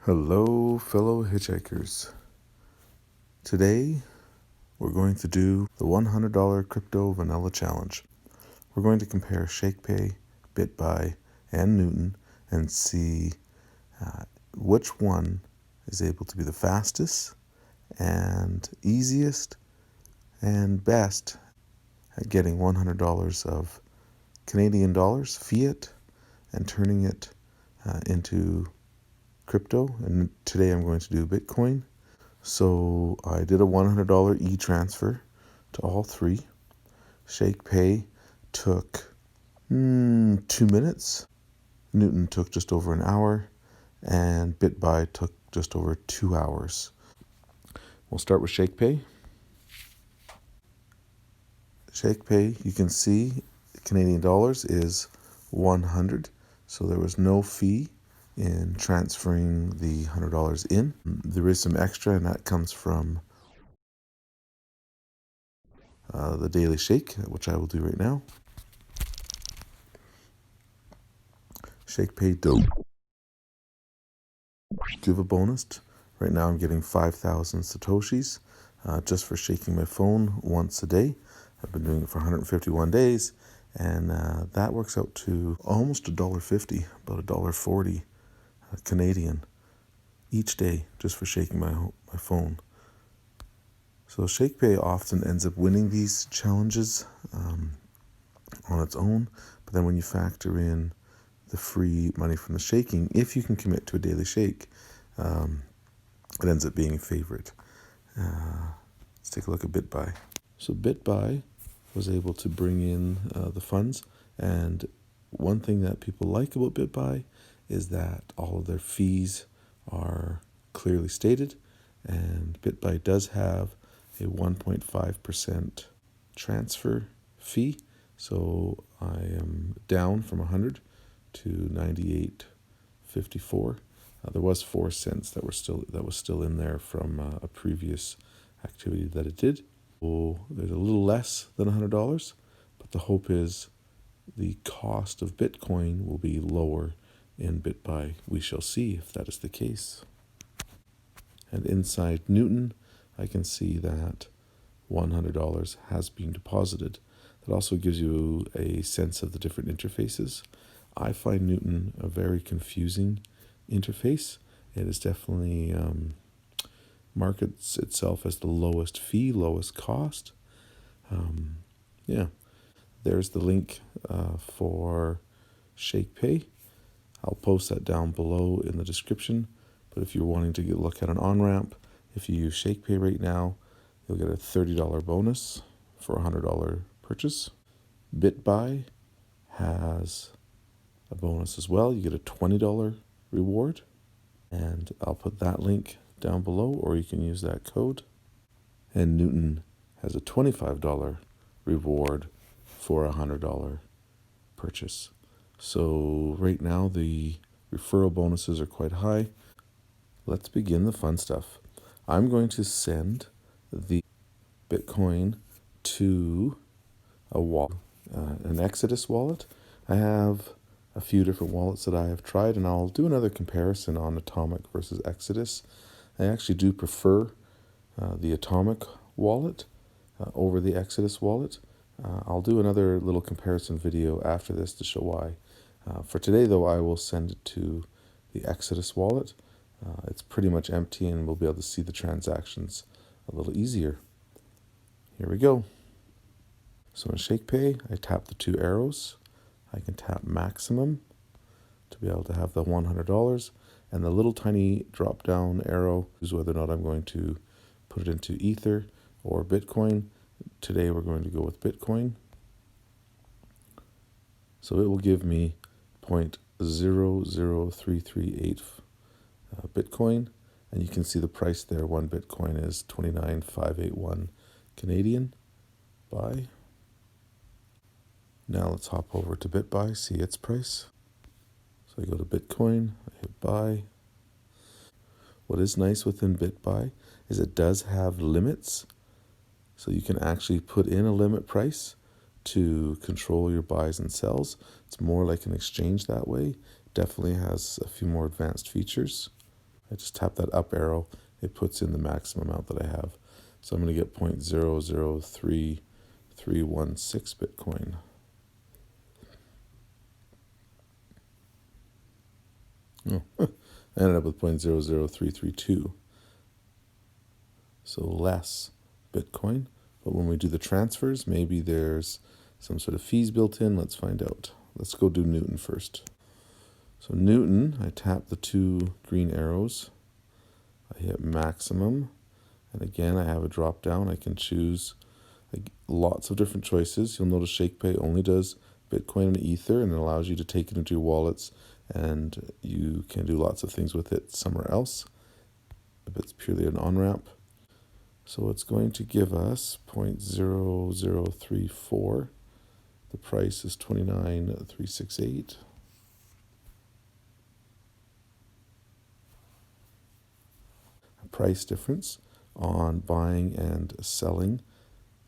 Hello, fellow hitchhikers. Today, we're going to do the $100 Crypto Vanilla Challenge. We're going to compare Shakepay, Bitbuy, and Newton and see which one is able to be the fastest and easiest and best at getting $100 of Canadian dollars, fiat, and turning it into crypto. And today I'm going to do Bitcoin. So I did a $100 e-transfer to all three. Shakepay took 2 minutes. Newton took just over an hour. And Bitbuy took just over 2 hours. We'll start with Shakepay. Shakepay, you can see Canadian dollars is 100. So there was no fee in transferring the $100 in. There is some extra, and that comes from the daily shake, which I will do right now. Shakepay do give a bonus. Right now I'm getting 5,000 Satoshis just for shaking my phone once a day. I've been doing it for 151 days, and that works out to almost $1.50, about $1.40 Canadian each day just for shaking my phone. So Shakepay often ends up winning these challenges on its own, but then when you factor in the free money from the shaking, if you can commit to a daily shake, it ends up being a favorite. Let's take a look at Bitbuy. So Bitbuy was able to bring in the funds, and one thing that people like about Bitbuy is that all of their fees are clearly stated, and Bitbuy does have a 1.5% transfer fee. So I am down from 100 to 98.54. There was 4 cents that was still in there from a previous activity that it did. So there's a little less than $100, but the hope is the cost of Bitcoin will be lower in Bitbuy. We shall see if that is the case. And inside Newton, I can see that $100 has been deposited. That also gives you a sense of the different interfaces. I find Newton a very confusing interface. It is definitely markets itself as the lowest fee, lowest cost. There's the link for Shakepay. I'll post that down below in the description. But if you're wanting to look at an on-ramp, if you use Shakepay right now, you'll get a $30 bonus for a $100 purchase. Bitbuy has a bonus as well. You get a $20 reward, and I'll put that link down below, or you can use that code. And Newton has a $25 reward for a $100 purchase. So right now the referral bonuses are quite high. Let's begin the fun stuff. I'm going to send the Bitcoin to a wallet, an Exodus wallet. I have a few different wallets that I have tried, and I'll do another comparison on Atomic versus Exodus. I actually do prefer the Atomic wallet over the Exodus wallet. I'll do another little comparison video after this to show why. For today, though, I will send it to the Exodus wallet. It's pretty much empty, and we'll be able to see the transactions a little easier. Here we go. So in Shakepay, I tap the 2 arrows. I can tap maximum to be able to have the $100, and the little tiny drop down arrow is whether or not I'm going to put it into Ether or Bitcoin. Today we're going to go with Bitcoin. So it will give me 0.00338 Bitcoin, and you can see the price there. 1 Bitcoin is 29,581 Canadian. Buy. Now let's hop over to Bitbuy, see its price. So I go to Bitcoin, I hit buy. What is nice within Bitbuy is it does have limits. So you can actually put in a limit price to control your buys and sells. It's more like an exchange that way. Definitely has a few more advanced features. I just tap that up arrow, it puts in the maximum amount that I have. So I'm going to get 0.003316 Bitcoin. Oh, I ended up with 0.00332. So less Bitcoin. But when we do the transfers, maybe there's some sort of fees built in. Let's find out. Let's go do Newton first. So Newton, I tap the two green arrows. I hit maximum. And again, I have a drop down. I can choose lots of different choices. You'll notice Shakepay only does Bitcoin and Ether, and it allows you to take it into your wallets, and you can do lots of things with it somewhere else if it's purely an on-ramp. So it's going to give us 0.0034. The price is 29,368. A price difference on buying and selling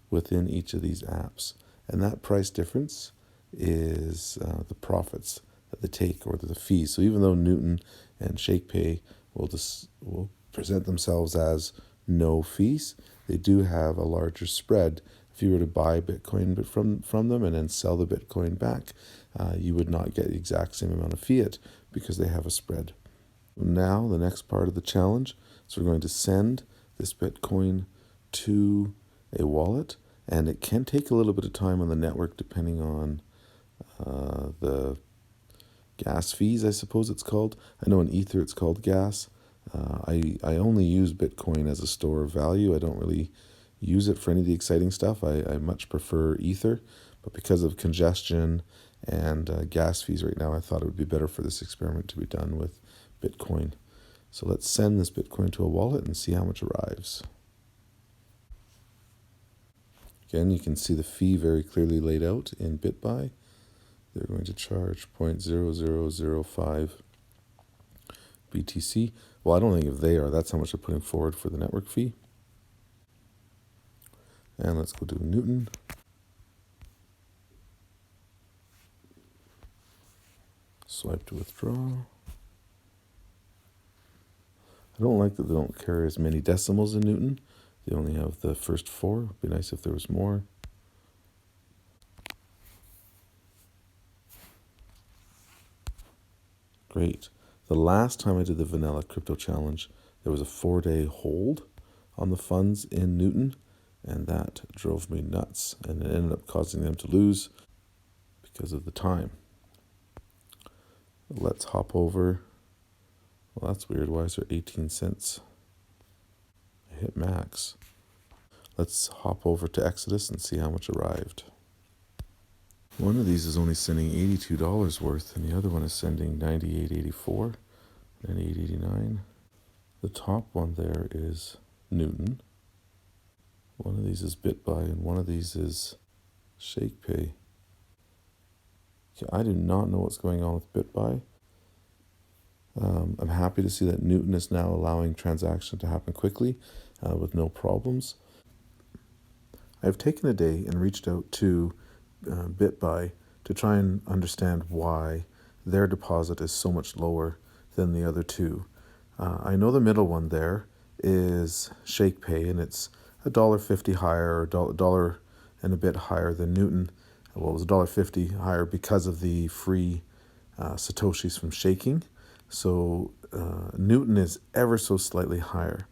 within each of these apps. And that price difference is the profits that they take, or the fees. So even though Newton and Shakepay will present themselves as no fees, they do have a larger spread. If you were to buy Bitcoin from them and then sell the Bitcoin back, you would not get the exact same amount of fiat because they have a spread. Now the next part of the challenge, so we're going to send this Bitcoin to a wallet, and it can take a little bit of time on the network depending on the gas fees, I suppose it's called. I know in Ether it's called gas. I only use Bitcoin as a store of value. I don't really use it for any of the exciting stuff. I much prefer Ether, but because of congestion and gas fees right now, I thought it would be better for this experiment to be done with Bitcoin. So let's send this Bitcoin to a wallet and see how much arrives. Again, you can see the fee very clearly laid out in Bitbuy. They're going to charge 0.0005 BTC. Well, I don't think if they are, that's how much they're putting forward for the network fee. And let's go do Newton. Swipe to withdraw. I don't like that they don't carry as many decimals in Newton. They only have the first four. It'd be nice if there was more. Great. The last time I did the vanilla crypto challenge, there was a 4-day hold on the funds in Newton, and that drove me nuts, and it ended up causing them to lose because of the time. Let's hop over. Well, that's weird. Why is there 18 cents? I hit max. Let's hop over to Exodus and see how much arrived. One of these is only sending $82 worth, and the other one is sending $98.84, $98.89. The top one there is Newton. One of these is Bitbuy, and one of these is Shakepay. Okay, I do not know what's going on with Bitbuy. I'm happy to see that Newton is now allowing transaction to happen quickly with no problems. I've taken a day and reached out to Bitbuy to try and understand why their deposit is so much lower than the other two. I know the middle one there is Shakepay, and it's $1.50 higher, or dollar and a bit higher than Newton. Well, it was $1.50 higher because of the free Satoshis from shaking. So Newton is ever so slightly higher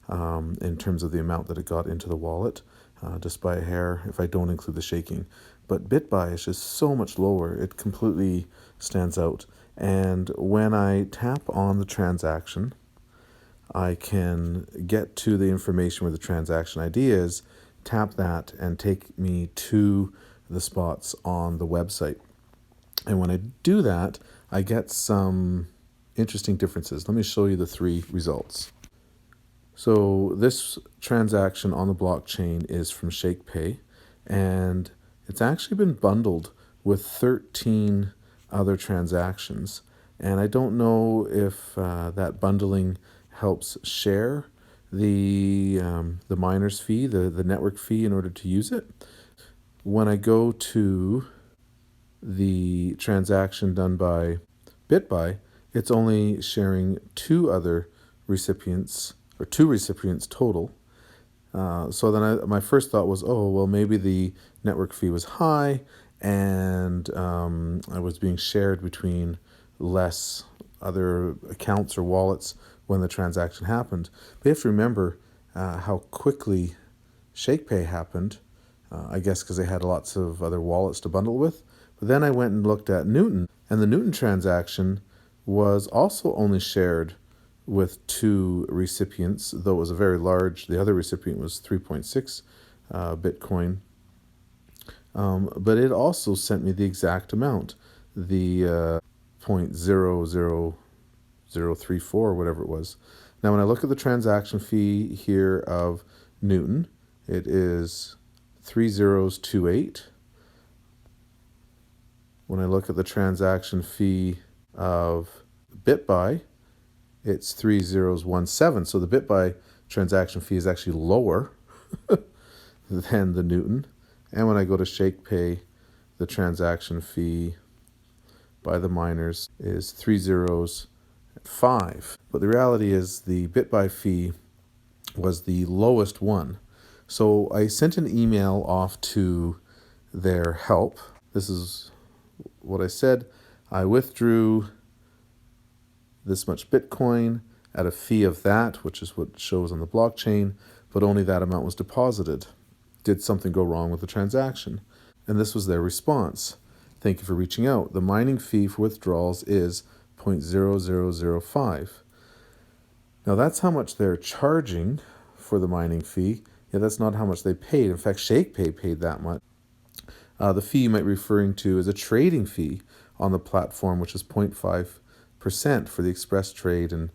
in terms of the amount that it got into the wallet, just by a hair if I don't include the shaking. But Bitbuy is just so much lower. It completely stands out. And when I tap on the transaction, I can get to the information where the transaction ID is, tap that, and take me to the spots on the website. And when I do that, I get some interesting differences. Let me show you the three results. So this transaction on the blockchain is from Shakepay, and it's actually been bundled with 13 other transactions. And I don't know if that bundling helps share the miner's fee, the network fee, in order to use it. When I go to the transaction done by Bitbuy, it's only sharing 2 other recipients, or 2 recipients total. So then my first thought was, oh, well, maybe the network fee was high and I was being shared between less other accounts or wallets when the transaction happened. But you have to remember how quickly Shakepay happened, I guess because they had lots of other wallets to bundle with. But then I went and looked at Newton, and the Newton transaction was also only shared with 2 recipients, though it was a very large, the other recipient was 3.6 Bitcoin. But it also sent me the exact amount, the 0.00034 or whatever it was. Now, when I look at the transaction fee here of Newton, it is 3028. When I look at the transaction fee of Bitbuy, it's 3017. So the Bitbuy transaction fee is actually lower than the Newton. And when I go to Shakepay, the transaction fee by the miners is 305. But the reality is the Bitbuy fee was the lowest one. So I sent an email off to their help. This is what I said. I withdrew this much Bitcoin at a fee of that, which is what shows on the blockchain, but only that amount was deposited. Did something go wrong with the transaction? And this was their response. Thank you for reaching out. The mining fee for withdrawals is 0.0005. Now that's how much they're charging for the mining fee. Yeah, that's not how much they paid. In fact, Shakepay paid that much. The fee you might be referring to is a trading fee on the platform, which is 0.5% for the express trade and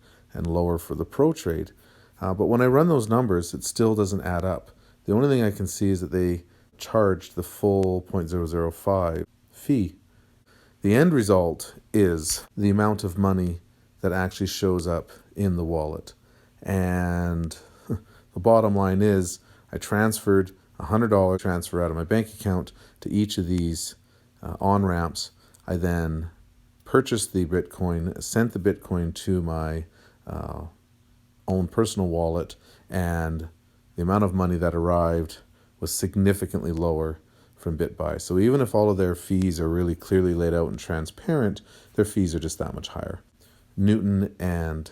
lower for the pro trade. But when I run those numbers, it still doesn't add up. The only thing I can see is that they charged the full 0.005 fee. The end result is the amount of money that actually shows up in the wallet. And the bottom line is I transferred $100 transfer out of my bank account to each of these on-ramps. I then purchased the Bitcoin, sent the Bitcoin to my own personal wallet, and the amount of money that arrived was significantly lower from Bitbuy. So even if all of their fees are really clearly laid out and transparent, their fees are just that much higher. Newton and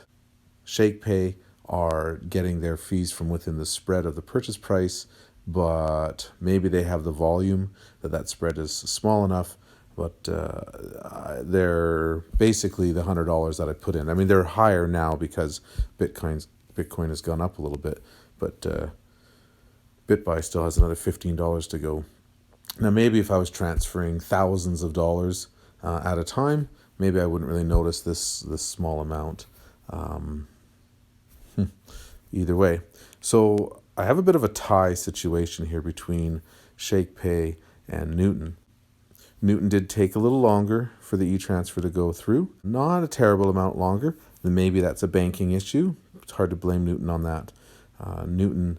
Shakepay are getting their fees from within the spread of the purchase price, but maybe they have the volume that spread is small enough, but they're basically the $100 that I put in. I mean, they're higher now because Bitcoin has gone up a little bit, but Bitbuy still has another $15 to go. Now, maybe if I was transferring thousands of dollars at a time, maybe I wouldn't really notice this small amount. Either way. So I have a bit of a tie situation here between Shakepay and Newton. Newton did take a little longer for the e-transfer to go through. Not a terrible amount longer. Then maybe that's a banking issue. It's hard to blame Newton on that. Newton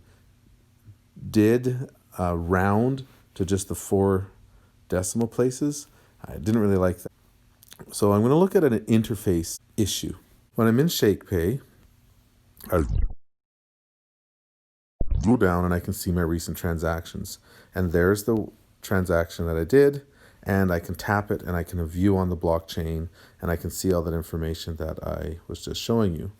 did round to just the 4 decimal places. I didn't really like that. So I'm going to look at an interface issue. When I'm in Shakepay, I go down and I can see my recent transactions. And there's the transaction that I did, and I can tap it and I can view on the blockchain and I can see all that information that I was just showing you.